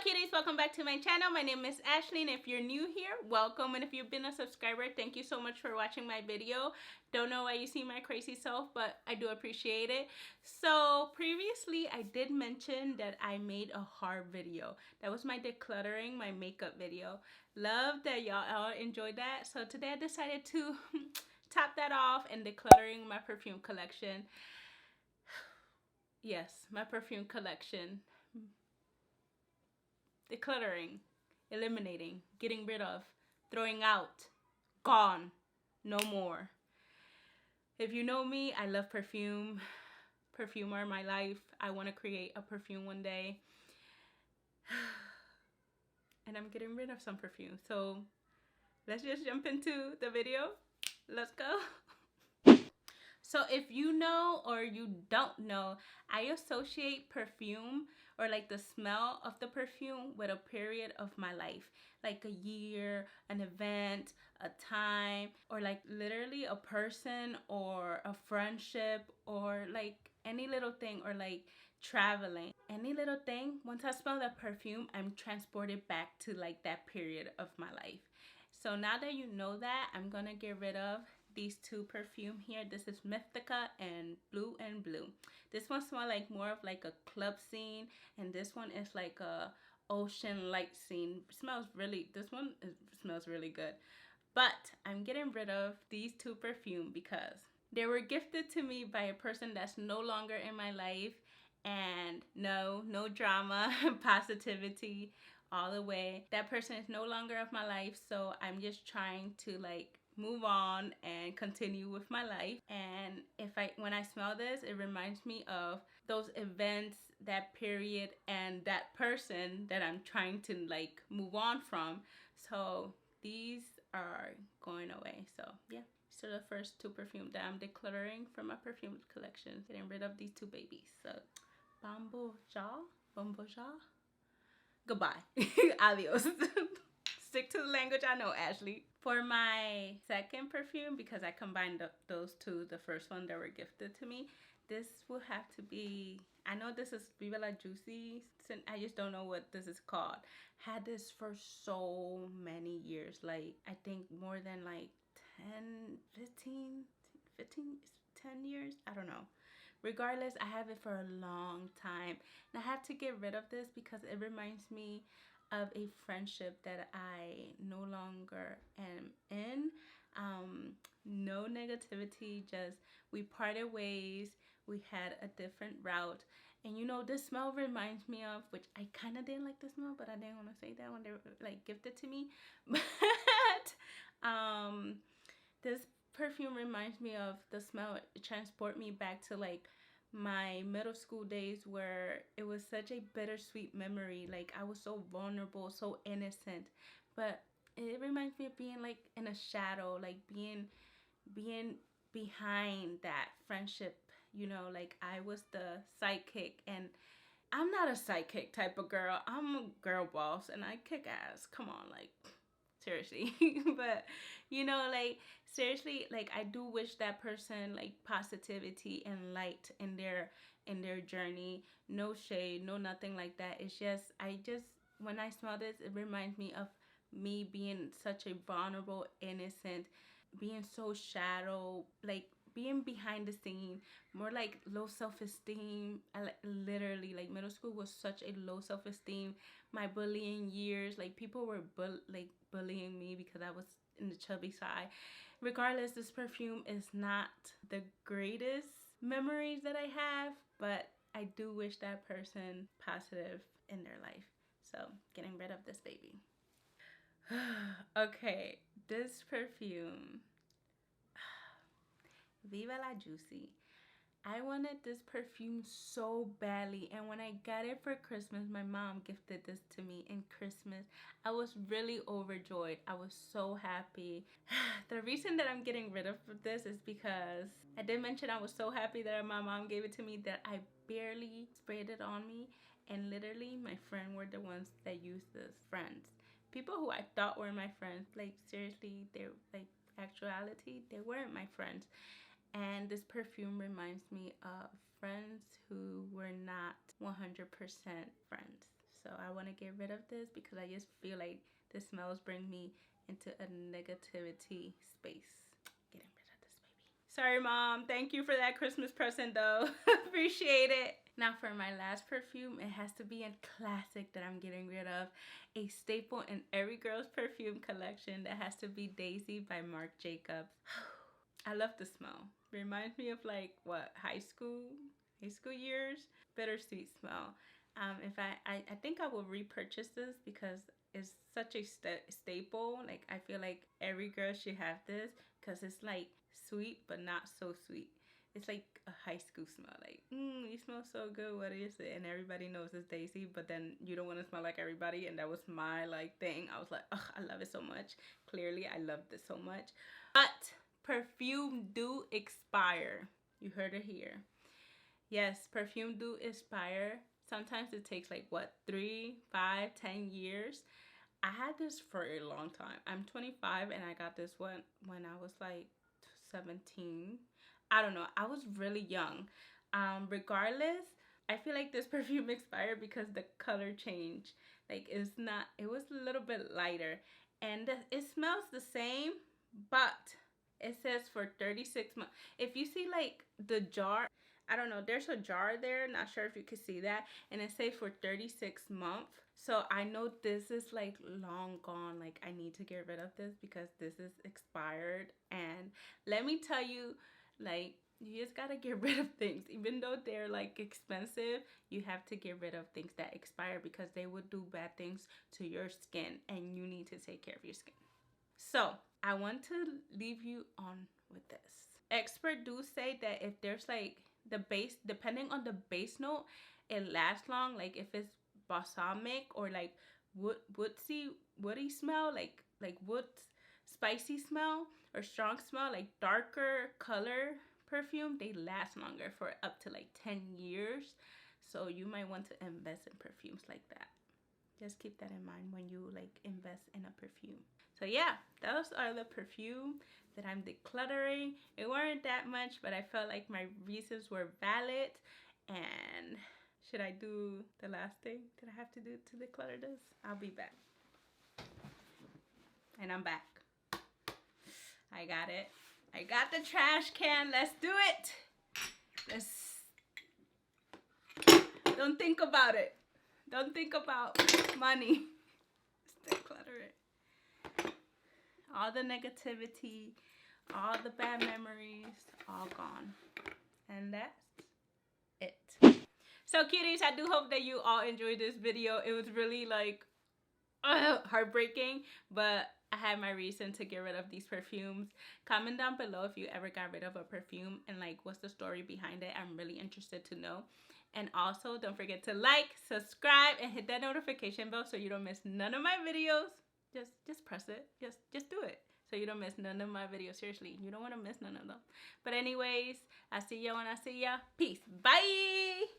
cuties, welcome back to my channel. My name is Ashley, and if you're new here, welcome. And if you've been a subscriber, thank you so much for watching my video. Don't know why you see my crazy self, but I do appreciate it. So previously I did mention that I made a haul video. That was my decluttering, my makeup video. Love that y'all all enjoyed that. So today I decided to top that off and decluttering my perfume collection. Yes, my perfume collection. Decluttering, eliminating, getting rid of, throwing out, gone, no more. If you know me, I love perfume. Perfumer, my life. I want to create a perfume one day. And I'm getting rid of some perfume. So let's just jump into the video. Let's go. So if you know or you don't know, I associate perfume or like the smell of the perfume with a period of my life, like a year, an event, a time, or like literally a person or a friendship or like any little thing, or like traveling, any little thing. Once I smell that perfume, I'm transported back to like that period of my life. So now that you know that, I'm gonna get rid of these two perfume here. This is Mythica and Blue and Blue. This one smells like more of like a club scene, and this one is like a ocean light scene. Smells really, smells really good. But I'm getting rid of these two perfume because they were gifted to me by a person that's no longer in my life. And no drama, positivity all the way. That person is no longer of my life, so I'm just trying to like move on and continue with my life. And when I smell this, it reminds me of those events, that period, and that person that I'm trying to like move on from. So these are going away. So yeah, so the first two perfumes that I'm decluttering from my perfume collection, getting rid of these two babies. So bon voyage, goodbye, adios. Stick to the language I know, Ashley. For my second perfume, because I combined those two, the first one that were gifted to me, this will have to be, I know this is Viva la Juicy, I just don't know what this is called. Had this for so many years, like I think more than like 10 years, I don't know. Regardless, I have it for a long time, and I have to get rid of this because it reminds me of a friendship that I no longer am in. No negativity, just we parted ways, we had a different route. And you know, this smell reminds me of, which I kind of didn't like the smell, but I didn't want to say that when they were like gifted to me. But this perfume reminds me of the smell. It transport me back to like my middle school days, where it was such a bittersweet memory. Like I was so vulnerable, so innocent, but it reminds me of being like in a shadow, like being behind that friendship. You know, like I was the sidekick, and I'm not a sidekick type of girl. I'm a girl boss, and I kick ass. Come on, like seriously. But you know, like seriously, like I do wish that person like positivity and light in their journey. No shade, no nothing like that. It's just when I smell this, it reminds me of me being such a vulnerable, innocent, being so shadow, like being behind the scene, more like low self-esteem. Literally, like middle school was such a low self-esteem. My bullying years, like people were bullying me because I was in the chubby side. Regardless, this perfume is not the greatest memories that I have, but I do wish that person positive in their life. So getting rid of this baby. Okay, this perfume, Viva la Juicy. I wanted this perfume so badly, and when I got it for Christmas, my mom gifted this to me in Christmas. I was really overjoyed. I was so happy. The reason that I'm getting rid of this is because I did mention I was so happy that my mom gave it to me that I barely sprayed it on me, and literally my friend were the ones that used this. Friends. People who I thought were my friends. Like seriously, they're like actuality, they weren't my friends. And this perfume reminds me of friends who were not 100% friends. So I want to get rid of this because I just feel like the smells bring me into a negativity space. Getting rid of this, baby. Sorry, Mom. Thank you for that Christmas present, though. Appreciate it. Now for my last perfume, it has to be a classic that I'm getting rid of. A staple in every girl's perfume collection that has to be Daisy by Marc Jacobs. I love the smell. Reminds me of like what, high school years. Bittersweet smell. If I think I will repurchase this because it's such a staple. Like I feel like every girl should have this because it's like sweet but not so sweet. It's like a high school smell. Like, you smell so good. What is it? And everybody knows it's Daisy, but then you don't want to smell like everybody. And that was my like thing. I was like, ugh, I love it so much. Clearly, I love this so much. But perfume do expire. You heard it here. Yes, perfume do expire. Sometimes it takes like what, 3, 5, 10 years. I had this for a long time. I'm 25 and I got this one when I was like 17. I don't know. I was really young. Regardless, I feel like this perfume expired because the color changed. Like it was a little bit lighter. And it smells the same, but it says for 36 months. If you see like the jar, I don't know, there's a jar there, not sure if you can see that, and it says for 36 months. So I know this is like long gone. Like I need to get rid of this because this is expired. And let me tell you, like, you just gotta get rid of things. Even though they're like expensive, you have to get rid of things that expire because they would do bad things to your skin and you need to take care of your skin. So I want to leave you on with this. Experts do say that if there's like the base, depending on the base note, it lasts long. Like if it's balsamic or like woody smell, like wood, spicy smell or strong smell, like darker color perfume, they last longer for up to like 10 years. So you might want to invest in perfumes like that. Just keep that in mind when you like invest in a perfume. So yeah, those are the perfume that I'm decluttering. It weren't that much, but I felt like my reasons were valid. And should I do the last thing that I have to do to declutter this? I'll be back. And I'm back. I got it. I got the trash can. Let's do it. Don't think about it. Don't think about money. Just declutter it. All the negativity, all the bad memories, all gone. And that's it. So cuties, I do hope that you all enjoyed this video. It was really like heartbreaking, but I had my reason to get rid of these perfumes. Comment down below if you ever got rid of a perfume and like what's the story behind it. I'm really interested to know. And also don't forget to like, subscribe, and hit that notification bell so you don't miss none of my videos. Just press it. Just do it so you don't miss none of my videos. Seriously, you don't want to miss none of them. But anyways, I see ya when I see ya. Peace. Bye.